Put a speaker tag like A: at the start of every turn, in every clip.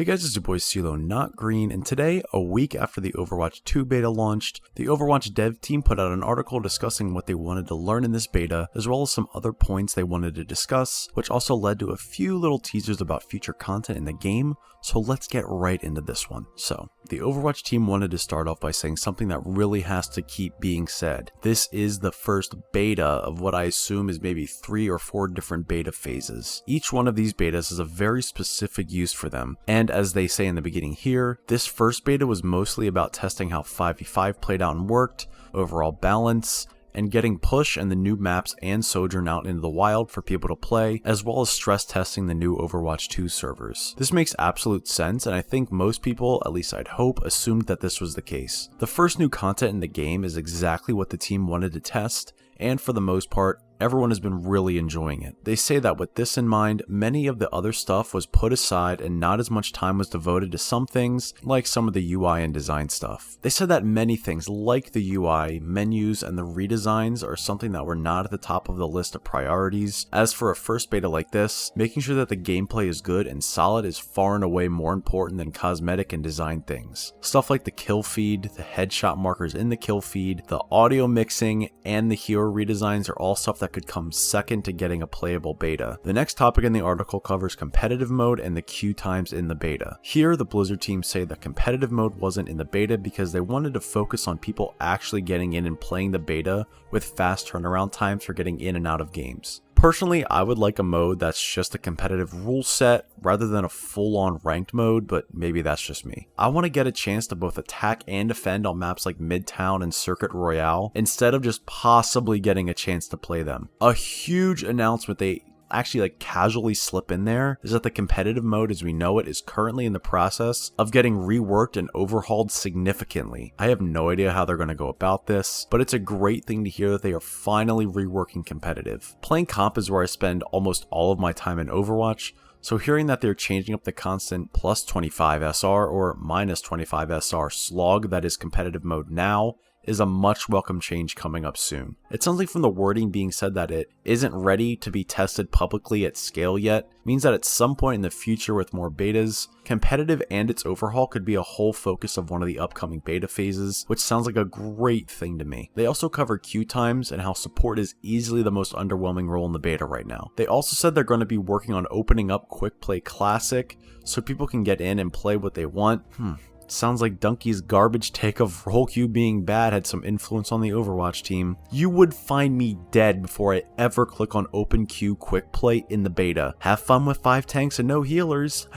A: Hey guys, it's your boy CeeLo, not Green, and today, a week after the Overwatch 2 beta launched, the Overwatch dev team put out an article discussing what they wanted to learn in this beta, as well as some other points they wanted to discuss, which also led to a few little teasers about future content in the game, so let's get right into this one. So, the Overwatch team wanted to start off by saying something that really has to keep being said. This is the first beta of what I assume is maybe 3 or 4 different beta phases. Each one of these betas has a very specific use for them, and as they say in the beginning here, this first beta was mostly about testing how 5v5 played out and worked, overall balance, and getting Push and the new maps and Sojourn out into the wild for people to play, as well as stress testing the new Overwatch 2 servers. This makes absolute sense, and I think most people, at least I'd hope, assumed that this was the case. The first new content in the game is exactly what the team wanted to test, and for the most part, everyone has been really enjoying it. They say that with this in mind, many of the other stuff was put aside and not as much time was devoted to some things, like some of the UI and design stuff. They said that many things like the UI, menus, and the redesigns are something that were not at the top of the list of priorities. As for a first beta like this, making sure that the gameplay is good and solid is far and away more important than cosmetic and design things. Stuff like the kill feed, the headshot markers in the kill feed, the audio mixing, and the hero redesigns are all stuff that could come second to getting a playable beta. The next topic in the article covers competitive mode and the queue times in the beta. Here, the Blizzard team say that competitive mode wasn't in the beta because they wanted to focus on people actually getting in and playing the beta with fast turnaround times for getting in and out of games. Personally, I would like a mode that's just a competitive rule set rather than a full-on ranked mode, but maybe that's just me. I want to get a chance to both attack and defend on maps like Midtown and Circuit Royale, instead of just possibly getting a chance to play them. A huge announcement they actually casually slip in there is that the competitive mode as we know it is currently in the process of getting reworked and overhauled significantly. I have no idea how they're going to go about this, but it's a great thing to hear that they are finally reworking competitive. Playing comp is where I spend almost all of my time in Overwatch, so hearing that they're changing up the constant plus 25 SR or minus 25 SR slog that is competitive mode now is a much welcome change coming up soon. It sounds like from the wording being said that it isn't ready to be tested publicly at scale yet, means that at some point in the future with more betas, competitive and its overhaul could be a whole focus of one of the upcoming beta phases, which sounds like a great thing to me. They also cover queue times and how support is easily the most underwhelming role in the beta right now. They also said they're going to be working on opening up Quick Play Classic so people can get in and play what they want. Sounds like Donkey's garbage take of role queue being bad had some influence on the Overwatch team. You would find me dead before I ever click on open queue quick play in the beta. Have fun with 5 tanks and no healers.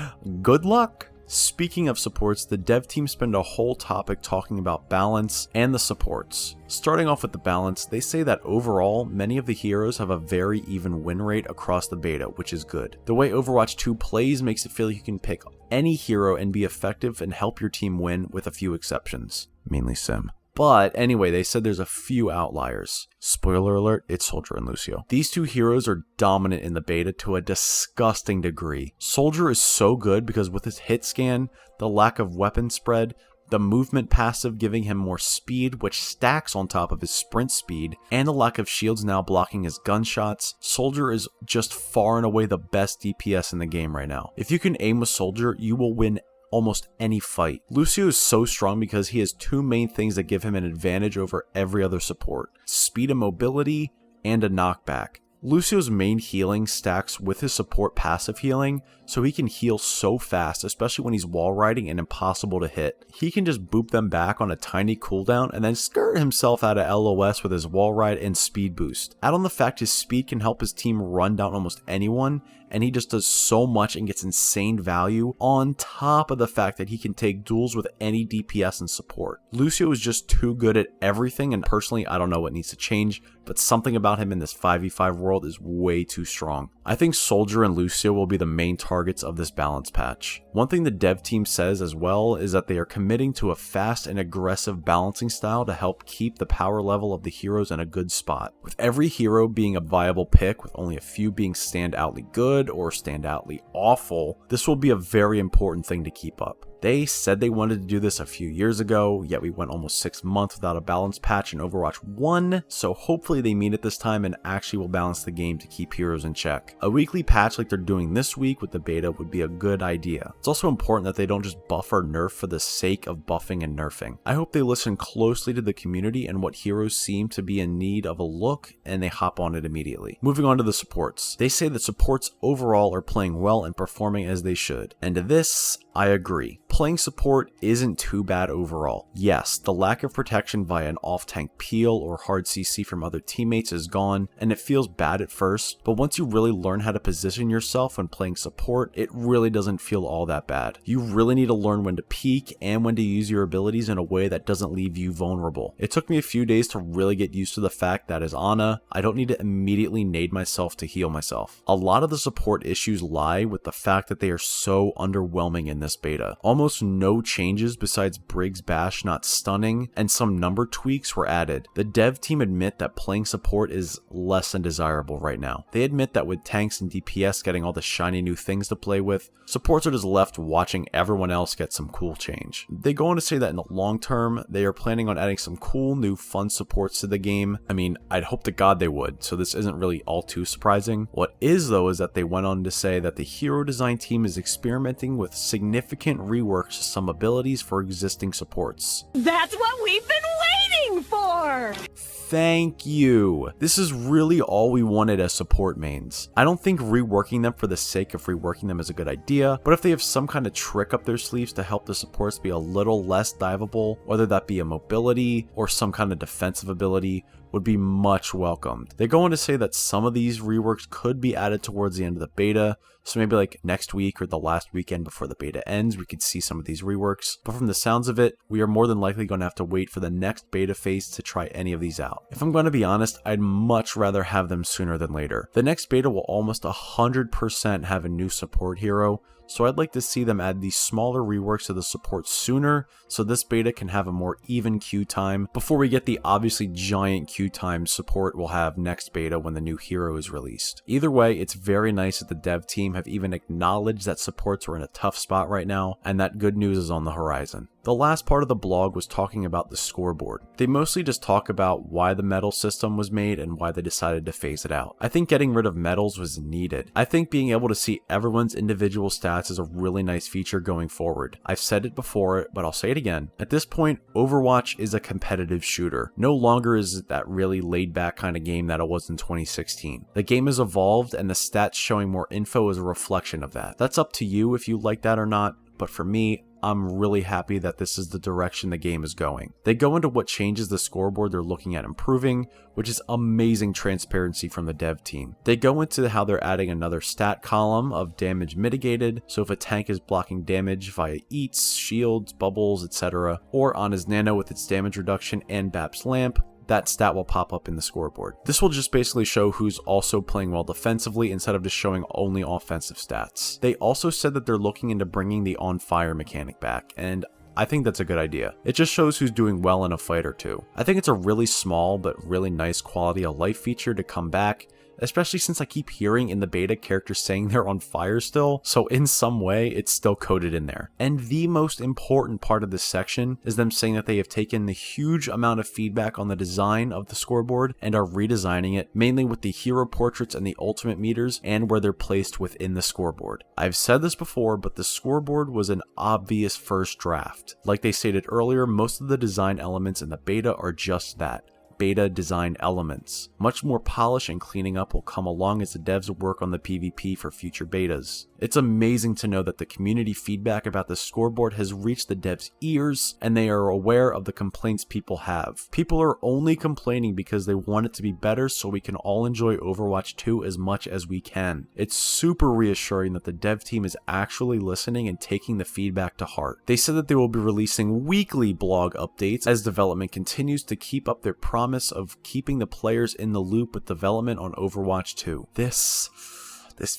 A: Good luck! Speaking of supports, the dev team spent a whole topic talking about balance and the supports. Starting off with the balance, they say that overall, many of the heroes have a very even win rate across the beta, which is good. The way Overwatch 2 plays makes it feel like you can pick any hero and be effective and help your team win with a few exceptions, mainly Sim. But anyway, they said there's a few outliers. Spoiler alert, it's Soldier and Lucio. These two heroes are dominant in the beta to a disgusting degree. Soldier is so good because with his hit scan, the lack of weapon spread, the movement passive giving him more speed, which stacks on top of his sprint speed, and the lack of shields now blocking his gunshots, Soldier is just far and away the best DPS in the game right now. If you can aim with Soldier, you will win almost any fight. Lucio is so strong because he has 2 main things that give him an advantage over every other support: speed and mobility, and a knockback. Lucio's main healing stacks with his support passive healing, so he can heal so fast, especially when he's wall riding and impossible to hit. He can just boop them back on a tiny cooldown and then skirt himself out of LOS with his wall ride and speed boost. Add on the fact his speed can help his team run down almost anyone, and he just does so much and gets insane value on top of the fact that he can take duels with any DPS and support. Lucio is just too good at everything, and personally I don't know what needs to change, but something about him in this 5v5 world is way too strong. I think Soldier and Lucio will be the main targets of this balance patch. One thing the dev team says as well is that they are committing to a fast and aggressive balancing style to help keep the power level of the heroes in a good spot. With every hero being a viable pick, with only a few being standoutly good or standoutly awful, this will be a very important thing to keep up. They said they wanted to do this a few years ago, yet we went almost 6 months without a balance patch in Overwatch 1, so hopefully they mean it this time and actually will balance the game to keep heroes in check. A weekly patch like they're doing this week with the beta would be a good idea. It's also important that they don't just buff or nerf for the sake of buffing and nerfing. I hope they listen closely to the community and what heroes seem to be in need of a look, and they hop on it immediately. Moving on to the supports. They say that supports overall are playing well and performing as they should. And to this, I agree. Playing support isn't too bad overall. Yes, the lack of protection via an off-tank peel or hard CC from other teammates is gone, and it feels bad at first, but once you really learn how to position yourself when playing support, it really doesn't feel all that bad. You really need to learn when to peek and when to use your abilities in a way that doesn't leave you vulnerable. It took me a few days to really get used to the fact that as Ana, I don't need to immediately nade myself to heal myself. A lot of the support issues lie with the fact that they are so underwhelming in this beta. Almost no changes besides Briggs Bash not stunning, and some number tweaks were added. The dev team admit that playing support is less than desirable right now. They admit that with tanks and DPS getting all the shiny new things to play with, supports are just left watching everyone else get some cool change. They go on to say that in the long term, they are planning on adding some cool new fun supports to the game. I mean, I'd hope to God they would, so this isn't really all too surprising. What is though is that they went on to say that the hero design team is experimenting with significant reworks to some abilities for existing supports.
B: That's what we've been waiting for!
A: Thank you. This is really all we wanted as support mains. I don't think reworking them for the sake of reworking them is a good idea, but if they have some kind of trick up their sleeves to help the supports be a little less diveable, whether that be a mobility or some kind of defensive ability, would be much welcomed. They go on to say that some of these reworks could be added towards the end of the beta, so maybe like next week or the last weekend before the beta ends, we could see some of these reworks. But from the sounds of it, we are more than likely going to have to wait for the next beta phase to try any of these out. If I'm going to be honest, I'd much rather have them sooner than later. The next beta will almost 100% have a new support hero, so I'd like to see them add these smaller reworks to the support sooner, so this beta can have a more even queue time before we get the obviously giant queue time support will have next beta when the new hero is released. Either way, it's very nice that the dev team have even acknowledged that supports are in a tough spot right now, and that good news is on the horizon. The last part of the blog was talking about the scoreboard. They mostly just talk about why the medal system was made and why they decided to phase it out. I think getting rid of medals was needed. I think being able to see everyone's individual stats is a really nice feature going forward. I've said it before, but I'll say it again. At this point, Overwatch is a competitive shooter. No longer is it that really laid back kind of game that it was in 2016. The game has evolved and the stats showing more info is a reflection of that. That's up to you if you like that or not, but for me, I'm really happy that this is the direction the game is going. They go into what changes the scoreboard they're looking at improving, which is amazing transparency from the dev team. They go into how they're adding another stat column of damage mitigated, so if a tank is blocking damage via eats, shields, bubbles, etc., or on his nano with its damage reduction and BAP's lamp, that stat will pop up in the scoreboard. This will just basically show who's also playing well defensively instead of just showing only offensive stats. They also said that they're looking into bringing the on fire mechanic back, and I think that's a good idea. It just shows who's doing well in a fight or two. I think it's a really small but really nice quality of life feature to come back, especially since I keep hearing in the beta characters saying they're on fire still, so in some way it's still coded in there. And the most important part of this section is them saying that they have taken the huge amount of feedback on the design of the scoreboard and are redesigning it, mainly with the hero portraits and the ultimate meters and where they're placed within the scoreboard. I've said this before, but the scoreboard was an obvious first draft. Like they stated earlier, most of the design elements in the beta are just that. Beta design elements. Much more polish and cleaning up will come along as the devs work on the PvP for future betas. It's amazing to know that the community feedback about the scoreboard has reached the devs' ears and they are aware of the complaints people have. People are only complaining because they want it to be better so we can all enjoy Overwatch 2 as much as we can. It's super reassuring that the dev team is actually listening and taking the feedback to heart. They said that they will be releasing weekly blog updates as development continues to keep up their promise of keeping the players in the loop with development on Overwatch 2. This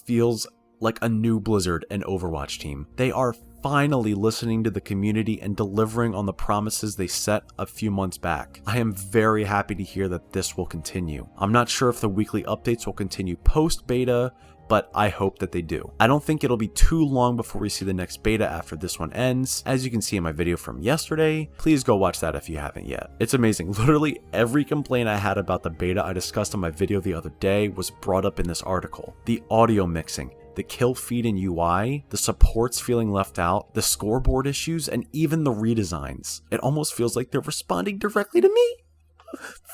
A: feels like a new Blizzard and Overwatch team. They are finally listening to the community and delivering on the promises they set a few months back. I am very happy to hear that this will continue. I'm not sure if the weekly updates will continue post-beta, but I hope that they do. I don't think it'll be too long before we see the next beta after this one ends. As you can see in my video from yesterday, please go watch that if you haven't yet. It's amazing. Literally every complaint I had about the beta I discussed in my video the other day was brought up in this article. The audio mixing, the kill feed in UI, the supports feeling left out, the scoreboard issues, and even the redesigns. It almost feels like they're responding directly to me.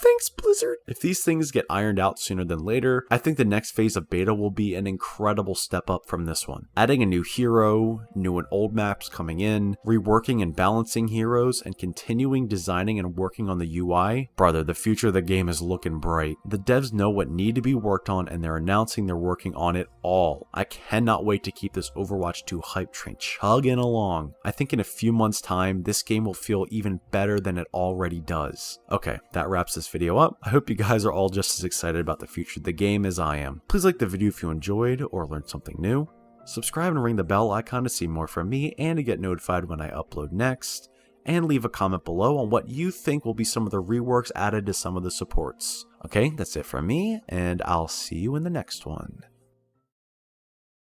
A: Thanks, Blizzard. If these things get ironed out sooner than later, I think the next phase of beta will be an incredible step up from this one. Adding a new hero, new and old maps coming in, reworking and balancing heroes, and continuing designing and working on the UI. Brother, the future of the game is looking bright. The devs know what need to be worked on and they're announcing they're working on it all. I cannot wait to keep this Overwatch 2 hype train chugging along. I think in a few months' time, this game will feel even better than it already does. Okay, that wraps this video up. I hope you guys are all just as excited about the future of the game as I am. Please like the video if you enjoyed or learned something new. Subscribe and ring the bell icon to see more from me and to get notified when I upload next. And leave a comment below on what you think will be some of the reworks added to some of the supports. Okay, that's it from me, and I'll see you in the next one.